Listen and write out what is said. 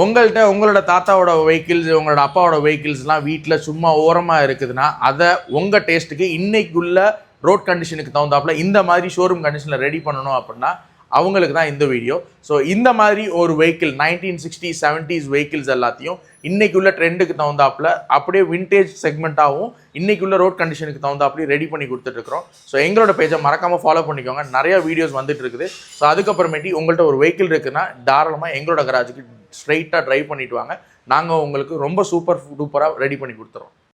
உங்கள்கிட்ட உங்களோட தாத்தாவோட வெஹிக்கிள்ஸ் உங்களோட அப்பாவோட வெஹிக்கிள்ஸ்லாம் வீட்டில் சும்மா ஓரமாக இருக்குதுன்னா அதை உங்கள் டேஸ்ட்டுக்கு இன்னைக்குள்ள ரோட் கண்டிஷனுக்கு தகுந்தாப்புல இந்த மாதிரி ஷோரூம் கண்டிஷனில் ரெடி பண்ணணும் அப்படின்னா அவங்களுக்கு தான் இந்த வீடியோ. ஸோ இந்த மாதிரி ஒரு வெஹிக்கிள் 1960s 70s வெஹிக்கிள்ஸ் எல்லாத்தையும் இன்னைக்குள்ள ட்ரெண்டுக்கு தகுந்தாப்புல அப்படியே விண்டேஜ் செக்மெண்ட்டாகவும் இன்னைக்குள்ள ரோட் கண்டிஷனுக்கு தகுந்தாப்புலையும் ரெடி பண்ணி கொடுத்துட்ருக்கோம். ஸோ எங்களோட பேஜை மறக்காமல் ஃபாலோ பண்ணிக்கோங்க. நிறைய வீடியோஸ் வந்துட்டு இருக்குது. ஸோ அதுக்கப்புறமேட்டி உங்கள்கிட்ட ஒரு வெஹிக்கிள் இருக்குன்னா தாராளமாக எங்களோட கராஜுக்கு ஸ்ட்ரைட்டாக ட்ரைவ் பண்ணிட்டு வாங்க. நாங்கள் உங்களுக்கு ரொம்ப சூப்பர் டூப்பராக ரெடி பண்ணி கொடுத்துறோம்.